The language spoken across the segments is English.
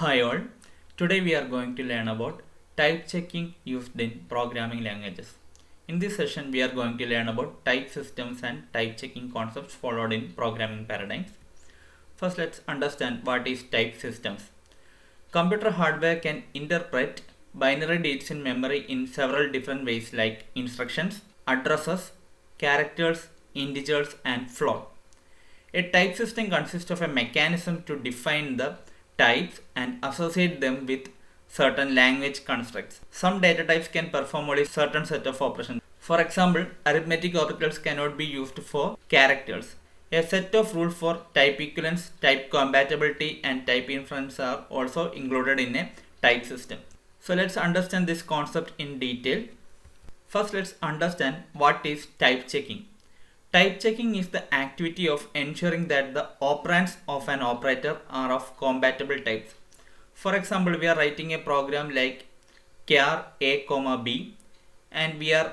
Hi all, today we are going to learn about type checking used in programming languages. In this session we are going to learn about type systems and type checking concepts followed in programming paradigms. First let's understand what is type systems. Computer hardware can interpret binary digits in memory in several different ways like instructions, addresses, characters, integers and float. A type system consists of a mechanism to define the types and associate them with certain language constructs. Some data types can perform only certain set of operations. For example, arithmetic operators cannot be used for characters. A set of rules for type equivalence, type compatibility and type inference are also included in a type system. So let's understand this concept in detail. First let's understand what is type checking. Type checking is the activity of ensuring that the operands of an operator are of compatible types. For example, we are writing a program like char a comma b and we are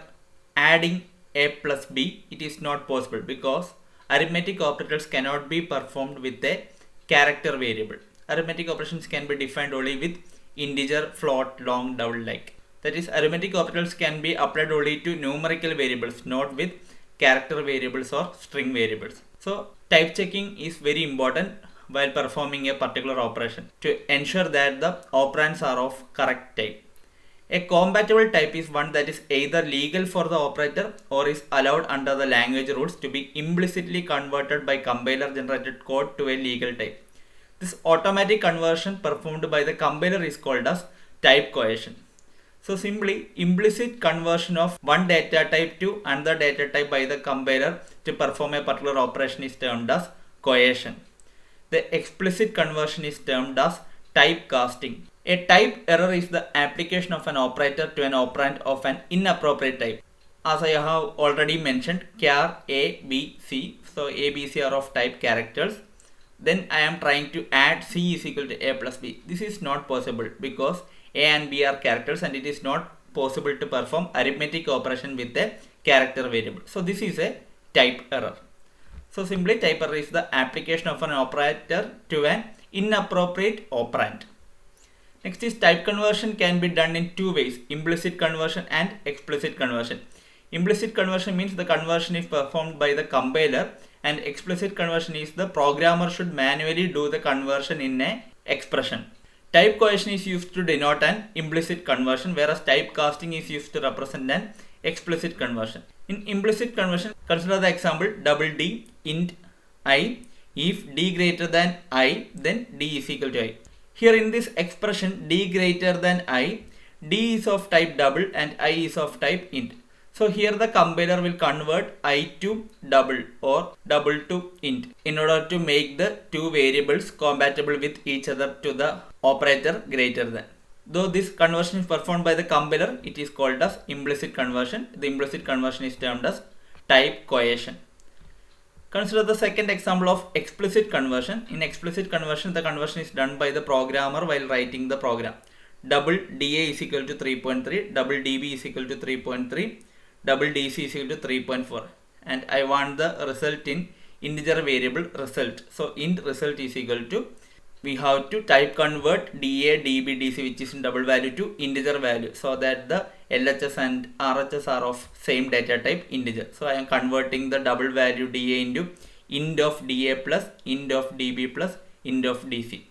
adding a plus b. It is not possible because arithmetic operators cannot be performed with a character variable. Arithmetic operations can be defined only with integer, float, long, double like. That is, arithmetic operators can be applied only to numerical variables, not with character variables or string variables. So type checking is very important while performing a particular operation to ensure that the operands are of correct type. A compatible type is one that is either legal for the operator or is allowed under the language rules to be implicitly converted by compiler generated code to a legal type. This automatic conversion performed by the compiler is called as type cohesion. So simply, implicit conversion of one data type to another data type by the compiler to perform a particular operation is termed as cohesion. The explicit conversion is termed as typecasting. A type error is the application of an operator to an operand of an inappropriate type. As I have already mentioned, char a, b, c. So a, b, c are of type characters. Then I am trying to add c is equal to a plus b. This is not possible because a and b are characters and it is not possible to perform arithmetic operation with a character variable. So this is a type error. So simply type error is the application of an operator to an inappropriate operand. Next is type conversion can be done in two ways, implicit conversion and explicit conversion. Implicit conversion means the conversion is performed by the compiler and explicit conversion is the programmer should manually do the conversion in a expression. Type cohesion is used to denote an implicit conversion, whereas typecasting is used to represent an explicit conversion. In implicit conversion, consider the example double d int I. If d greater than I, then d is equal to I. Here in this expression d greater than I, d is of type double and I is of type int. So here the compiler will convert I to double or double to int in order to make the two variables compatible with each other to the operator greater than. Though this conversion is performed by the compiler, it is called as implicit conversion. The implicit conversion is termed as type cohesion. Consider the second example of explicit conversion. In explicit conversion, the conversion is done by the programmer while writing the program. Double dA is equal to 3.3, double dB is equal to 3.3, double dC is equal to 3.4, and I want the result in integer variable result. So int result is equal to, we have to type convert dA, dB, dC which is in double value to integer value so that the LHS and RHS are of same data type integer. So I am converting the double value dA into int of dA plus int of dB plus int of dC.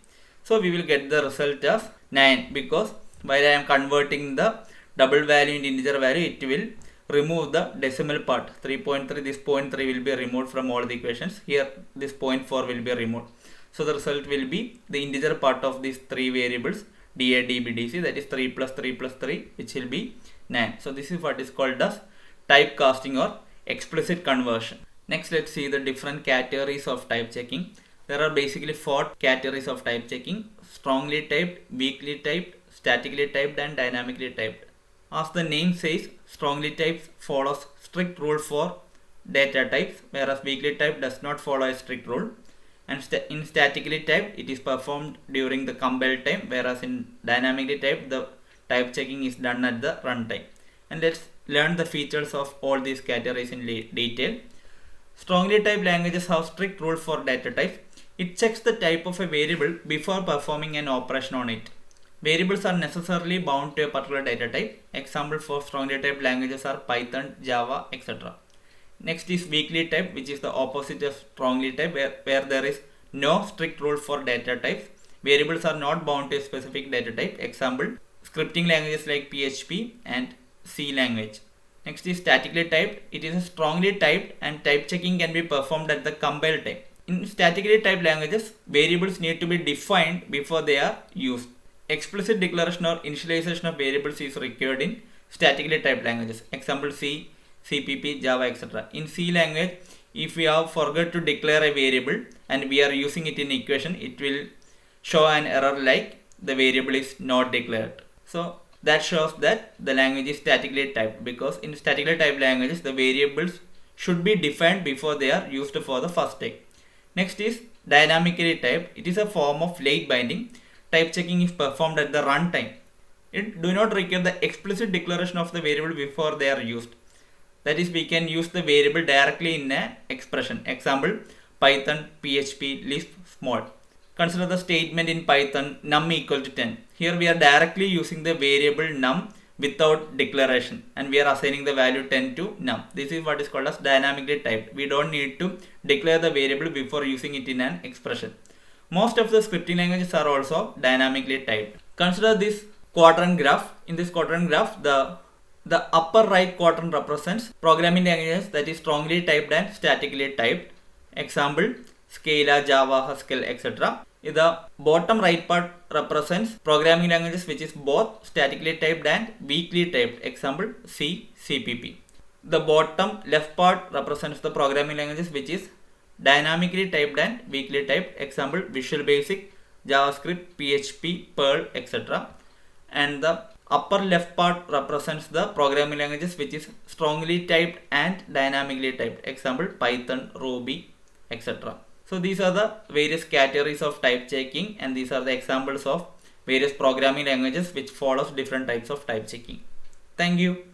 So we will get the result as 9 because while I am converting the double value into integer value, it will remove the decimal part 3.3. This 0.3 will be removed from all the equations. Here this 0.4 will be removed. So the result will be the integer part of these three variables dA, dB, dC, that is 3 plus 3 plus 3, which will be 9. So this is what is called as typecasting or explicit conversion. Next let's see the different categories of type checking. There are basically 4 categories of type checking: strongly typed, weakly typed, statically typed and dynamically typed. As the name says, strongly typed follows strict rule for data types, whereas weakly typed does not follow a strict rule. And in statically typed, it is performed during the compile time, whereas in dynamically typed, the type checking is done at the runtime. And let's learn the features of all these categories in detail. Strongly typed languages have strict rules for data types. It checks the type of a variable before performing an operation on it. Variables are necessarily bound to a particular data type. Example for strongly typed languages are Python, Java, etc. Next is weakly typed, which is the opposite of strongly typed, where there is no strict rule for data types. Variables are not bound to a specific data type. Example, scripting languages like PHP and C language. Next is statically typed. It is strongly typed and type checking can be performed at the compile time. In statically typed languages, variables need to be defined before they are used. Explicit declaration or initialization of variables is required in statically typed languages. Example C, CPP, Java, etc. In C language, if we have forgot to declare a variable and we are using it in equation, it will show an error like the variable is not declared. So that shows that the language is statically typed, because in statically typed languages the variables should be defined before they are used for the first time. Next is dynamically typed. It is a form of late binding. Type checking is performed at the runtime. It do not require the explicit declaration of the variable before they are used. That is, we can use the variable directly in an expression. Example, Python, PHP, Lisp, small. Consider the statement in Python, num equal to 10. Here we are directly using the variable num without declaration, and we are assigning the value 10 to num. This is what is called as dynamically typed. We don't need to declare the variable before using it in an expression. Most of the scripting languages are also dynamically typed. Consider this quadrant graph. In this quadrant graph, the upper right quadrant represents programming languages that is strongly typed and statically typed. Example, Scala, Java, Haskell, etc. The bottom right part represents programming languages which is both statically typed and weakly typed. Example, C, CPP. The bottom left part represents the programming languages which is dynamically typed and weakly typed. Example, Visual Basic, JavaScript, PHP, Perl, etc. And the upper left part represents the programming languages which is strongly typed and dynamically typed. Example, Python, Ruby, etc. So these are the various categories of type checking, and these are the examples of various programming languages which follows different types of type checking. Thank you.